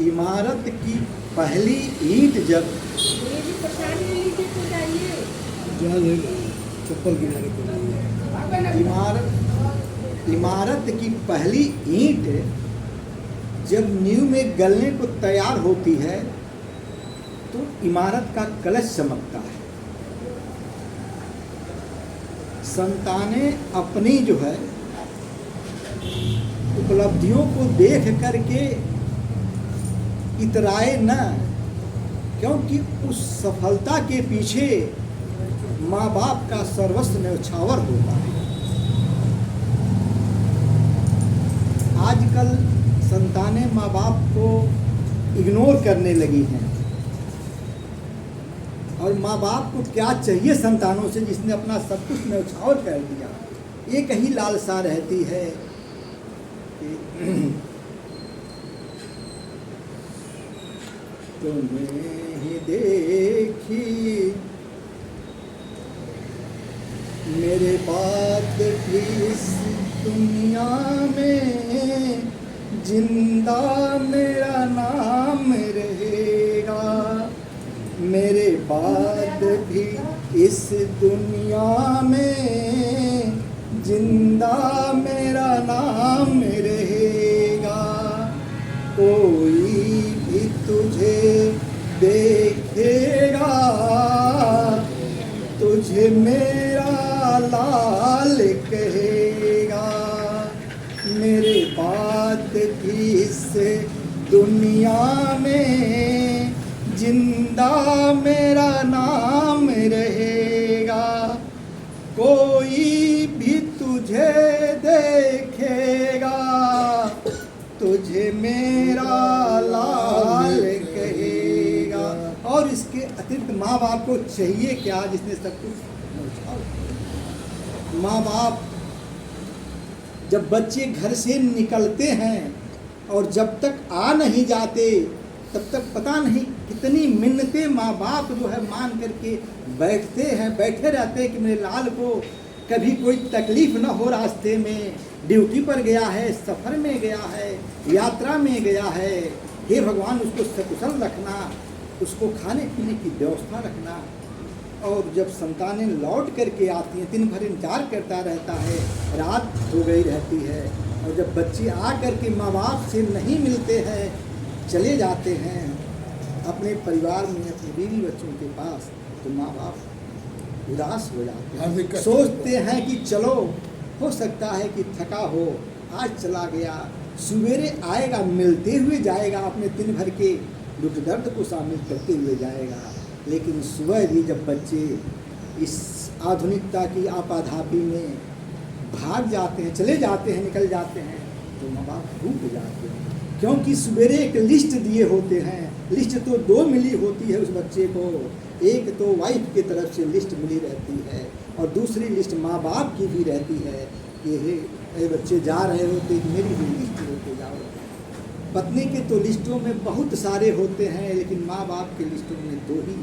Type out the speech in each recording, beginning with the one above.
इमारत की पहली ईंट जब चप्पल किनारे इमारत की पहली ईंट जब नींव में गलने को तैयार होती है तो इमारत का कलश चमकता है। संतानें अपनी जो है उपलब्धियों को देख करके इतराए न, क्योंकि उस सफलता के पीछे माँ बाप का सर्वस्व न्यौछावर होता है। आजकल संतानें माँ बाप को इग्नोर करने लगी हैं और माँ बाप को क्या चाहिए संतानों से जिसने अपना सब कुछ न्यौछावर कर दिया। एक ही लालसा रहती है कि तुम्हें ही देखी मेरे बाद भी इस दुनिया में जिंदा मेरा नाम रहेगा। मेरे बाद भी इस दुनिया में जिंदा मेरा नाम रहेगा। कोई भी तुझे देखेगा तुझे मेरा लाल कहेगा। मेरे बाद भी इस दुनिया में जिंदा मेरा नाम रहेगा। कोई भी तुझे देखेगा तुझे मेरा लाल कहेगा। और इसके अतिरिक्त माँ बाप को चाहिए क्या जिसने सब कुछ। माँ बाप जब बच्चे घर से निकलते हैं और जब तक आ नहीं जाते तब तक पता नहीं कितनी मिन्नतें माँ बाप जो है मान करके बैठते हैं, बैठे रहते हैं कि मेरे लाल को कभी कोई तकलीफ न हो। रास्ते में ड्यूटी पर गया है, सफ़र में गया है, यात्रा में गया है, हे भगवान उसको सकुशल रखना, उसको खाने पीने की व्यवस्था रखना। और जब संतानें लौट करके आती हैं दिन भर इंतजार करता रहता है, रात हो गई रहती है और जब बच्चे आ करके माँ बाप से नहीं मिलते हैं, चले जाते हैं अपने परिवार में, अपने बीवी बच्चों के पास, तो माँ बाप उदास हो जाते हैं। सोचते हैं कि चलो हो सकता है कि थका हो, आज चला गया, सवेरे आएगा, मिलते हुए जाएगा, अपने दिन भर के दुख दर्द को शामिल करते हुए जाएगा। लेकिन सुबह भी जब बच्चे इस आधुनिकता की आपाधापी में भाग जाते हैं, चले जाते हैं, निकल जाते हैं, तो माँ बाप भूख जाते हैं। क्योंकि सवेरे एक लिस्ट दिए होते हैं, लिस्ट तो दो मिली होती है उस बच्चे को, एक तो वाइफ की तरफ से लिस्ट मिली रहती है और दूसरी लिस्ट माँ बाप की भी रहती है कि हे बच्चे जा रहे होते, मेरी भी लिस्ट लेके जाओ। पत्नी के तो लिस्टों में बहुत सारे होते हैं, लेकिन माँ बाप के लिस्टों में दो ही।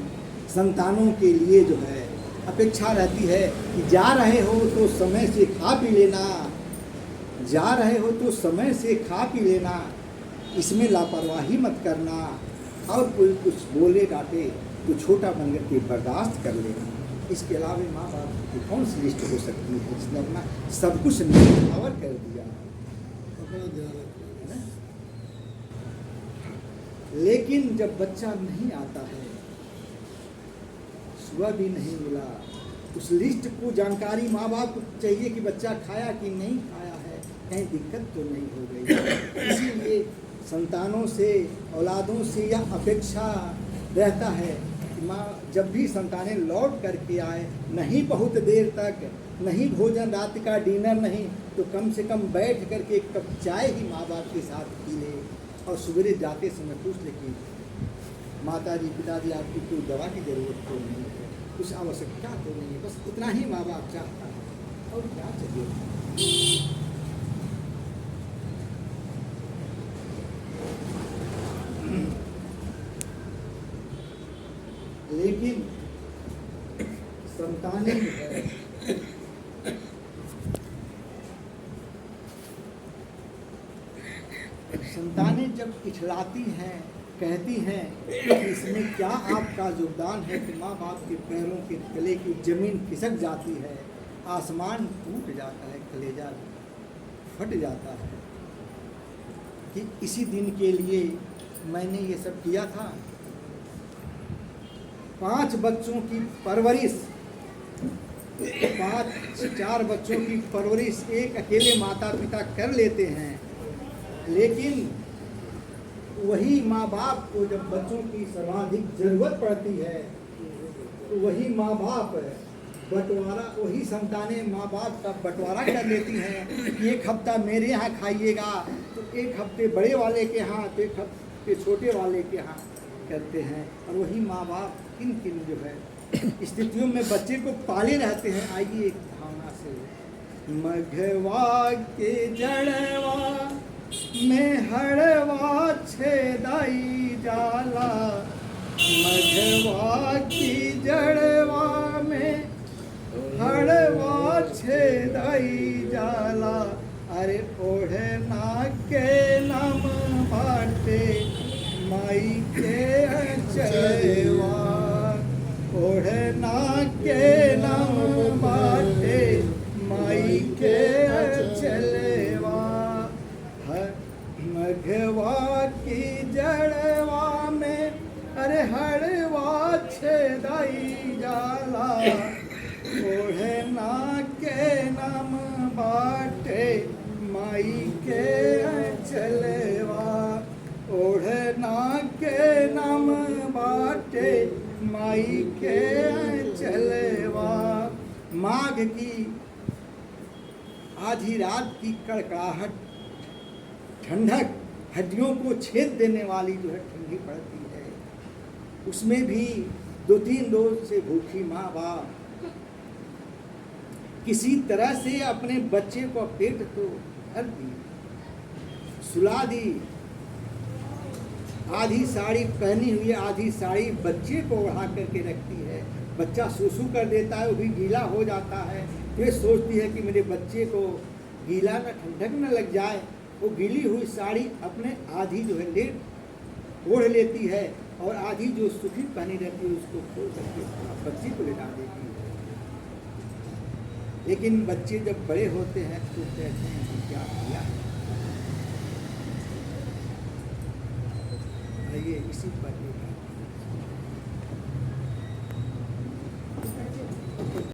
संतानों के लिए जो है अपेक्षा रहती है कि जा रहे हो तो समय से खा पी लेना, जा रहे हो तो समय से खा पी लेना, इसमें लापरवाही मत करना, और कोई कुछ बोले डांटे तो छोटा बन करके बर्दाश्त कर लेना। इसके अलावा माँ बाप की कौन सी लिस्ट हो सकती है जिसने अपना सब कुछ न्यौछावर कर दिया। लेकिन जब बच्चा नहीं आता है, सुबह भी नहीं मिला, उस लिस्ट को जानकारी माँ बाप को चाहिए कि बच्चा खाया कि नहीं खाया है, कहीं दिक्कत तो नहीं हो गई। इसीलिए संतानों से, औलादों से यह अपेक्षा रहता है कि माँ जब भी संतानें लौट करके आए, नहीं बहुत देर तक, नहीं भोजन रात का डिनर नहीं, तो कम से कम बैठ करके एक कप चाय ही माँ बाप के साथ पी ले और सवेरे जाते समय पूछ ले कि माताजी पिताजी आपकी कोई दवा की ज़रूरत तो नहीं है, कुछ आवश्यकता तो नहीं है, बस इतना ही माँ बाप चाहता है और क्या चाहिए। लेकिन संतानें जो है संतानें जब इठलाती हैं, कहती हैं कि इसमें क्या आपका योगदान है, कि माँ बाप के पैरों के तले की जमीन खिसक जाती है, आसमान टूट जाता है, कलेजा फट जाता है कि इसी दिन के लिए मैंने ये सब किया था। 5 बच्चों की परवरिश, 4 बच्चों की परवरिश एक अकेले माता पिता कर लेते हैं, लेकिन वही माँ बाप को जब बच्चों की सर्वाधिक जरूरत पड़ती है तो वही माँ बाप बंटवारा, वही संतानें माँ बाप का बंटवारा कर लेती हैं कि एक हफ्ता मेरे यहाँ खाइएगा, तो एक हफ्ते बड़े वाले के यहाँ, तो एक हफ्ते छोटे वाले के यहाँ करते हैं। और वही माँ बाप किन किन जो है स्थितियों में बच्चे को पाले रहते हैं। आइए एक भावना से। मघवा के जड़वा में हड़वा छेदाई जाला, मघवा की जड़वा में हड़वा छेदाई जाला, अरे ओढ़ना के नाम बाटे माई के चलेवा, ओढ़ना के नाम बाटे माई के चलेवा, मघवा की जड़वा में अरे हड़वा छेदाई जाला, ओढ़ना के नाम बाटे माई के चलेवा, ओढ़ना के नाम बाटे माई के चलेवा। माघ की आधी रात की कड़कड़ाहट, ठंडक, हड्डियों को छेद देने वाली जो है ठंडी पड़ती है, उसमें भी 2-3 रोज से भूखी माँ बाप किसी तरह से अपने बच्चे को पेट तो भर दी, सुला दी, आधी साड़ी पहनी हुई आधी साड़ी बच्चे को ओढ़ा करके रखती है। बच्चा सूसू कर देता है, वो भी गीला हो जाता है, फिर सोचती है कि मेरे बच्चे को गीला न ठंडक न लग जाए, वो गीली हुई साड़ी अपने आधी जो है लेट ओढ़ लेती है और आधी जो सूखी पहनी रहती है उसको खोल करके बच्चे को लेटा देती है। लेकिन बच्चे जब बड़े होते हैं तो कहते हैं कि क्या किया है। आइए इसी पर